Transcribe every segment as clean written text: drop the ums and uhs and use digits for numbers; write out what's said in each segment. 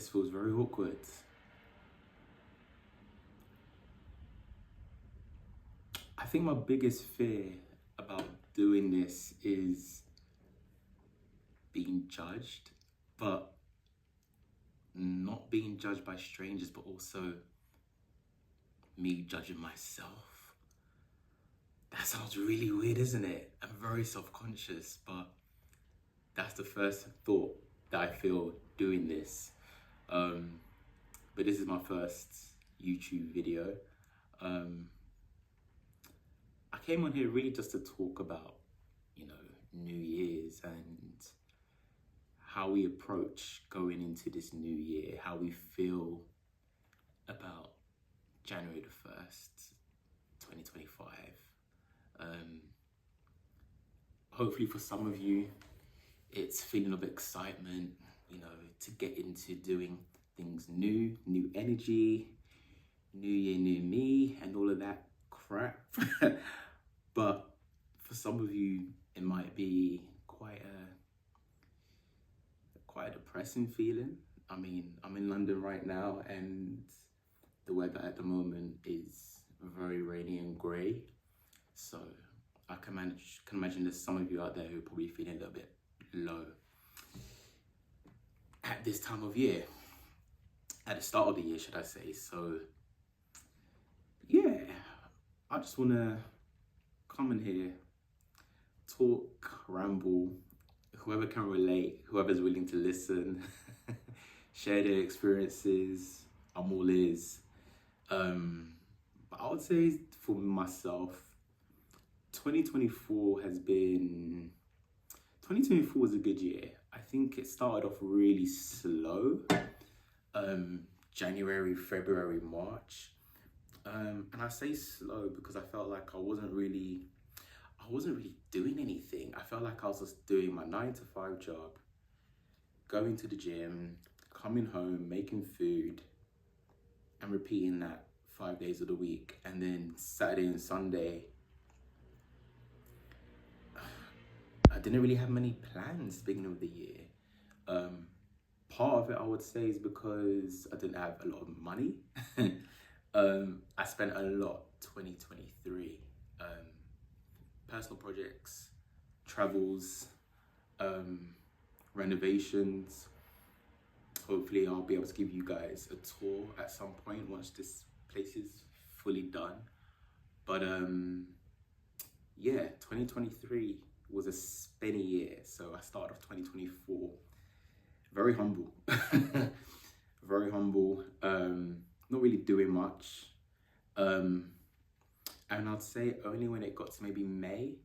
This feels very awkward. I think my biggest fear about doing this is being judged, but not being judged by strangers, but also me judging myself. That sounds really weird, isn't it? I'm very self-conscious, but that's the first thought that I feel doing this. But this is my first YouTube video. I came on here really just to talk about, New Year's and how we approach going into this new year, how we feel about January the 1st, 2025. Hopefully for some of you, it's feeling of excitement, to get into doing things new energy, new year, new me, and all of that crap. But for some of you, it might be quite a depressing feeling. I mean, I'm in London right now, and the weather at the moment is very rainy and grey. So I can imagine there's some of you out there who are probably feeling a little bit low at this time of year, at the start of the year, should I say. So yeah, I just want to come in here, talk, ramble, whoever can relate, whoever's willing to listen, share their experiences, I'm all ears. But I would say for myself, 2024 was a good year. I think it started off really slow, January, February, March. And I say slow because I felt like I wasn't really doing anything. I felt like I was just doing my 9-to-5 job, going to the gym, coming home, making food, and repeating that 5 days of the week. And then Saturday and Sunday, I didn't really have many plans beginning of the year. Part of it, I would say, is because I didn't have a lot of money. I spent a lot 2023. Personal projects, travels, renovations. Hopefully I'll be able to give you guys a tour at some point once this place is fully done. But yeah, 2023 was a spenny year. So I started off 2024 very humble. Very humble, not really doing much. And I'd say only when it got to maybe May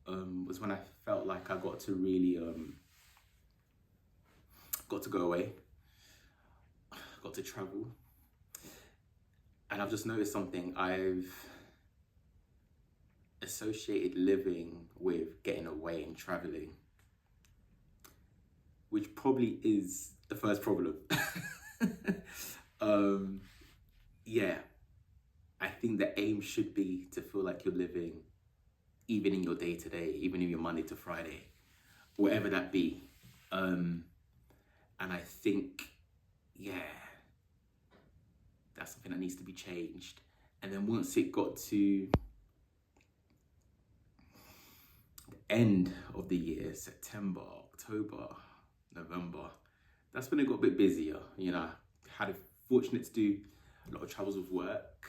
was when I felt like I got to really got to go away, got to travel. And I've just noticed something. I've associated living with getting away and traveling, which probably is the first problem. Yeah, I think the aim should be to feel like you're living even in your day-to-day, even in your Monday to Friday, whatever that be. And I think, yeah, that's something that needs to be changed. And then once it got to the end of the year, September, October, November, that's when it got a bit busier. I had fortunate to do a lot of travels with work.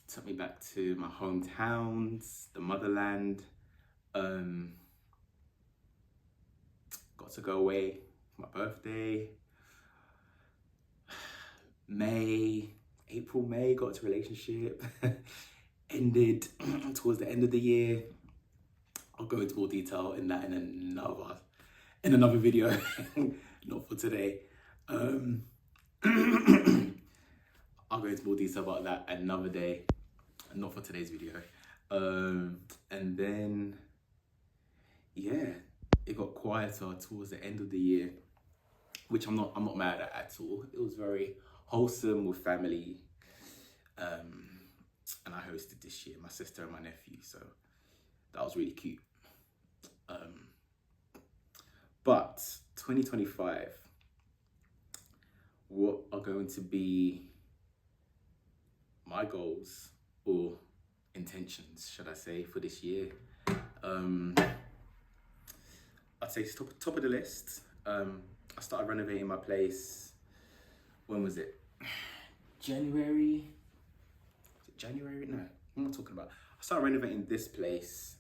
Took me back to my hometowns, the motherland. Got to go away for my birthday. April, May, got into a relationship. Ended towards the end of the year. I'll go into more detail in that in another video, not for today. I'll go into more detail about that another day, not for today's video. And then, yeah, it got quieter towards the end of the year, which I'm not mad at all. It was very wholesome with family. And I hosted this year, my sister and my nephew, so that was really cute. But 2025, what are going to be my goals or intentions, should I say, for this year. I'd say it's top of the list. I started renovating my place. When was it? January? Was it January? No, I'm not talking about. I started renovating this place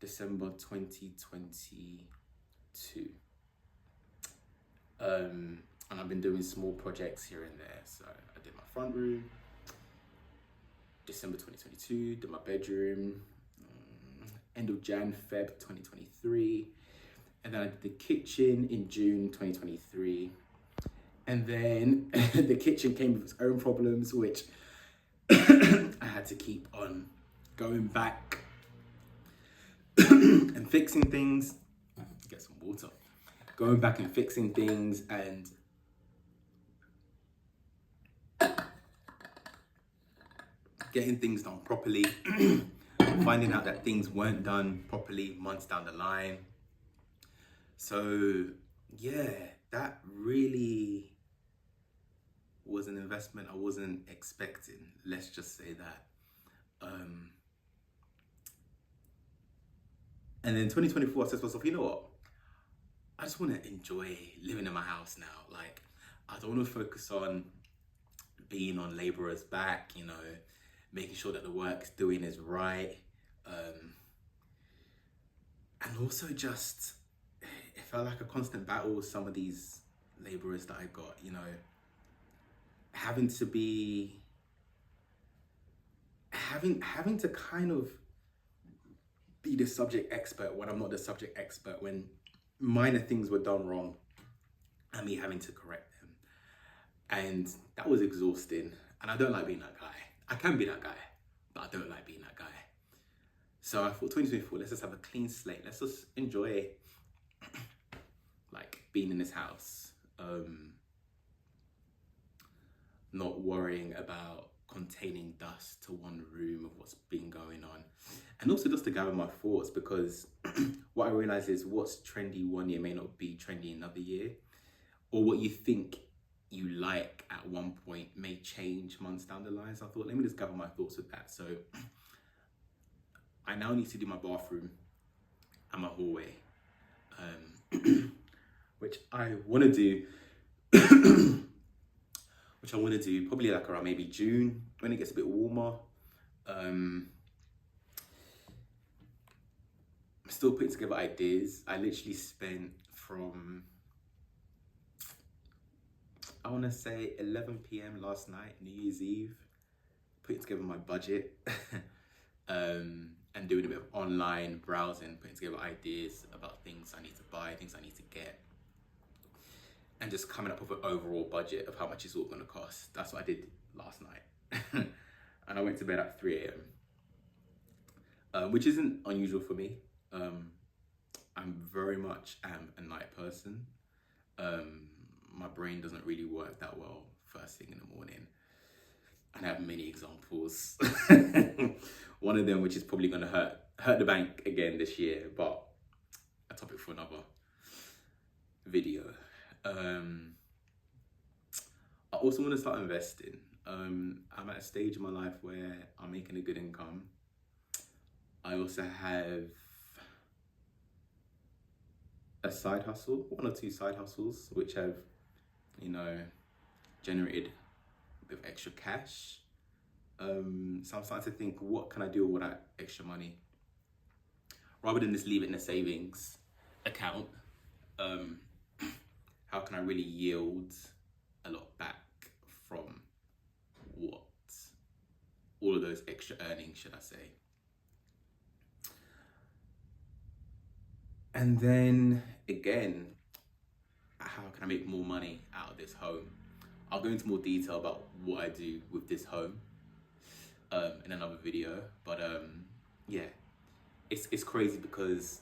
December 2022. And I've been doing small projects here and there. So I did my front room, December 2022, did my bedroom, end of Feb 2023. And then I did the kitchen in June 2023. And then the kitchen came with its own problems, which I had to keep on going back and fixing things. Get some water. Going back and fixing things and getting things done properly. Finding out that things weren't done properly months down the line. So yeah, that really was an investment I wasn't expecting. Let's just say that. And then 2024, I said to myself, you know what? I just want to enjoy living in my house now. Like, I don't want to focus on being on laborer's back, you know, making sure that the work's doing is right. And also just, it felt like a constant battle with some of these laborers that I got, you know, having to kind of be the subject expert when I'm not the subject expert, when minor things were done wrong and me having to correct them. And that was exhausting. And I don't like being that guy. I can be that guy, but I don't like being that guy. So I thought 2024, let's just have a clean slate. Let's just enjoy like being in this house. Not worrying about containing dust to one room of what's been going on. And also just to gather my thoughts, because what I realize is what's trendy one year may not be trendy another year. Or what you think you like at one point may change months down the line. So I thought, let me just gather my thoughts with that. So I now need to do my bathroom and my hallway, which I want to do. Probably like around maybe June when it gets a bit warmer. I'm still putting together ideas. I literally spent from, I want to say 11 p.m. last night, New Year's Eve, putting together my budget and doing a bit of online browsing, putting together ideas about things I need to buy, things I need to get, and just coming up with an overall budget of how much it's all going to cost. That's what I did last night. And I went to bed at 3 a.m., which isn't unusual for me. I'm very much a night person. My brain doesn't really work that well first thing in the morning. And I have many examples. One of them, which is probably going to hurt the bank again this year, but a topic for another video. I also want to start investing. I'm at a stage in my life where I'm making a good income. I also have a side hustle, one or two side hustles, which have, you know, generated a bit of extra cash. So I'm starting to think, what can I do with that extra money? Rather than just leave it in a savings account, how can I really yield a lot back from what? All of those extra earnings, should I say. And then again, how can I make more money out of this home? I'll go into more detail about what I do with this home in another video. But yeah, it's crazy because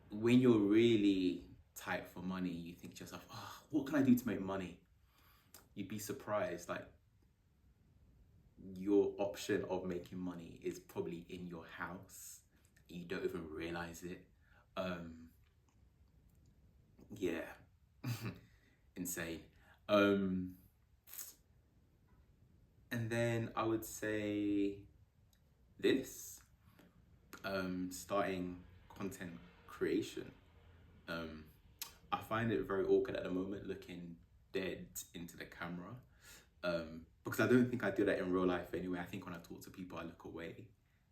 when you're really tight for money, you think to yourself, oh, what can I do to make money? You'd be surprised, like your option of making money is probably in your house. You don't even realize it. Yeah, insane. And then I would say this, starting content creation. I find it very awkward at the moment looking dead into the camera, because I don't think I do that in real life anyway. I think when I talk to people, I look away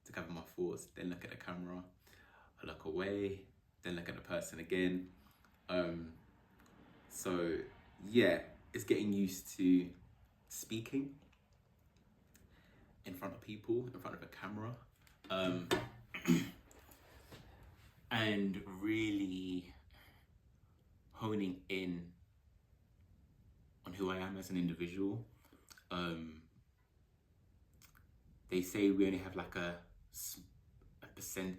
to gather my thoughts, then look at the camera, I look away, then look at the person again. So yeah, it's getting used to speaking in front of people, in front of a camera, and really honing in on who I am as an individual. They say we only have like a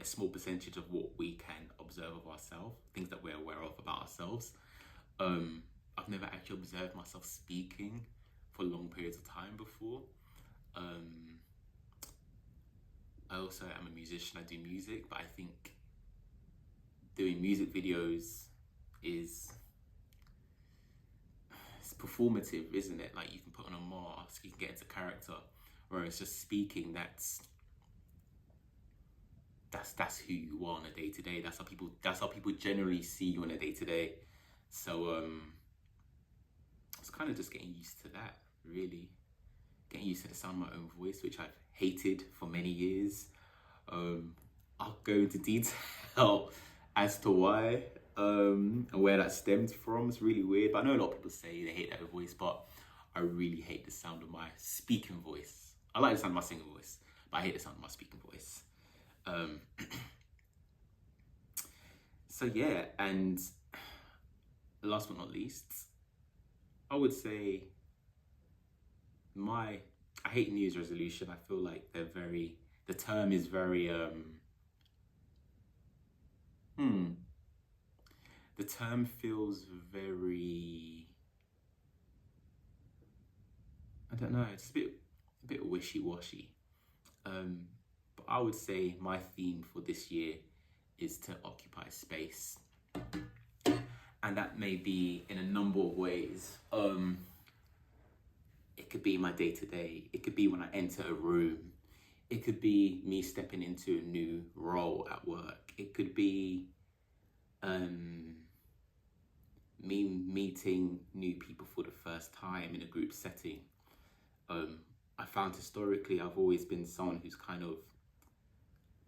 small percentage of what we can observe of ourselves, things that we're aware of about ourselves. I've never actually observed myself speaking for long periods of time before. I also am a musician, I do music, but I think doing music videos it's performative, isn't it? Like you can put on a mask, you can get into character, whereas just speaking, that's who you are on a day-to-day. That's how people generally see you on a day-to-day. So it's kind of just getting used to that, really. Getting used to the sound of my own voice, which I've hated for many years. I'll go into detail as to why and where that stems from. It's really weird, but I know a lot of people say they hate their voice, but I really hate the sound of my speaking voice. I like the sound of my singing voice, but I hate the sound of my speaking voice. So yeah, and last but not least, I would say I hate New Year's resolution. I feel like the term is very, the term feels very, I don't know, it's a bit wishy-washy. But I would say my theme for this year is to occupy space. And that may be in a number of ways. It could be my day-to-day. It could be when I enter a room. It could be me stepping into a new role at work. It could be me meeting new people for the first time in a group setting. I found historically I've always been someone who's kind of,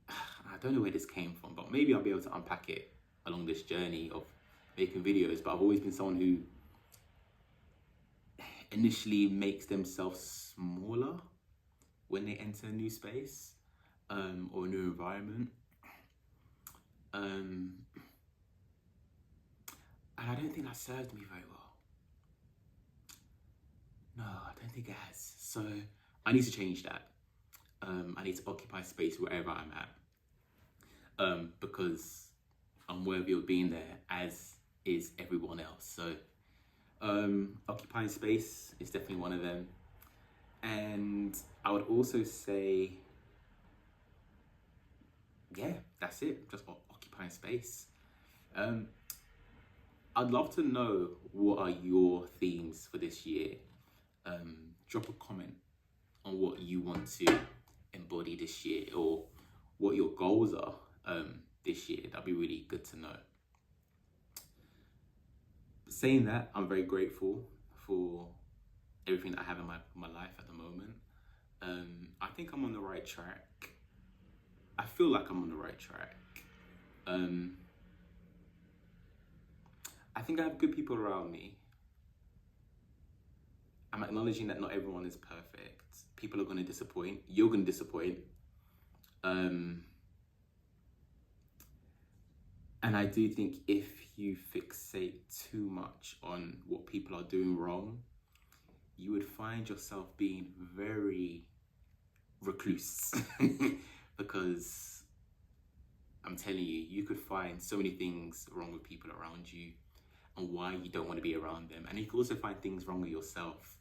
I don't know where this came from, but maybe I'll be able to unpack it along this journey of making videos, but I've always been someone who initially makes themselves smaller when they enter a new space or a new environment. And I don't think that served me very well. No, I don't think it has. So I need to change that. I need to occupy space wherever I'm at, because I'm worthy of being there, as is everyone else. So occupying space is definitely one of them. And I would also say, yeah, that's it, just occupying space. I'd love to know, what are your themes for this year? Drop a comment on what you want to embody this year, or what your goals are this year. That'd be really good to know. Saying that, I'm very grateful for everything that I have in my life at the moment. I think I'm on the right track. I feel like I'm on the right track. I think I have good people around me. I'm acknowledging that not everyone is perfect. People are going to disappoint. You're going to disappoint. And I do think if you fixate too much on what people are doing wrong, you would find yourself being very recluse. Because I'm telling you, you could find so many things wrong with people around you and why you don't want to be around them. And you can also find things wrong with yourself.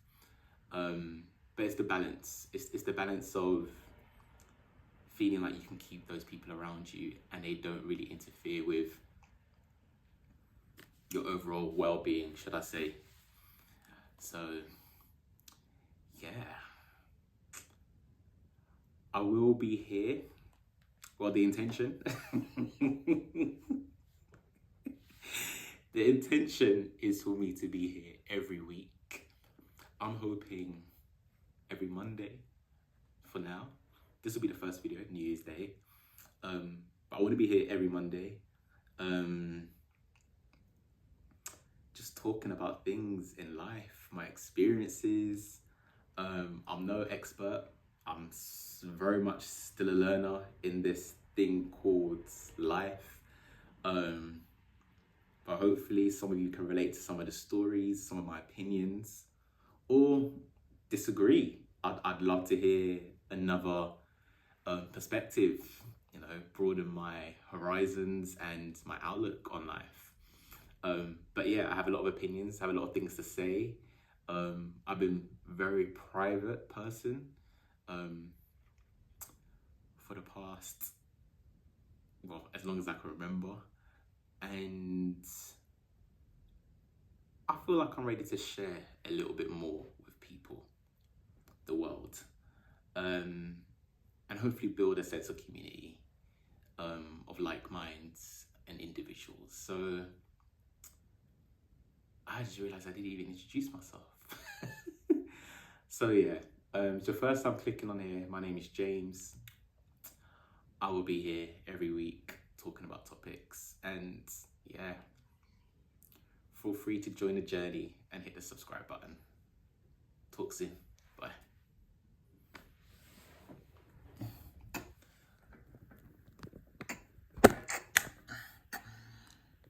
But it's the balance. It's the balance of feeling like you can keep those people around you and they don't really interfere with your overall well-being, should I say. So yeah, I will be here. Well, the intention. The intention is for me to be here every week. I'm hoping every Monday for now. This will be the first video, New Year's Day. But I want to be here every Monday. Just talking about things in life, my experiences. I'm no expert. I'm very much still a learner in this thing called life. But hopefully some of you can relate to some of the stories, some of my opinions, or disagree. I'd love to hear another perspective, you know, broaden my horizons and my outlook on life. But yeah, I have a lot of opinions, I have a lot of things to say. I've been a very private person for the past, well, as long as I can remember. And I feel like I'm ready to share a little bit more with people, the world, and hopefully build a sense of community, of like minds and individuals. So I just realized I didn't even introduce myself. So yeah, so first I'm clicking on here. My name is James. I will be here every week talking about topics, and yeah, feel free to join the journey and hit the subscribe button. Talk soon.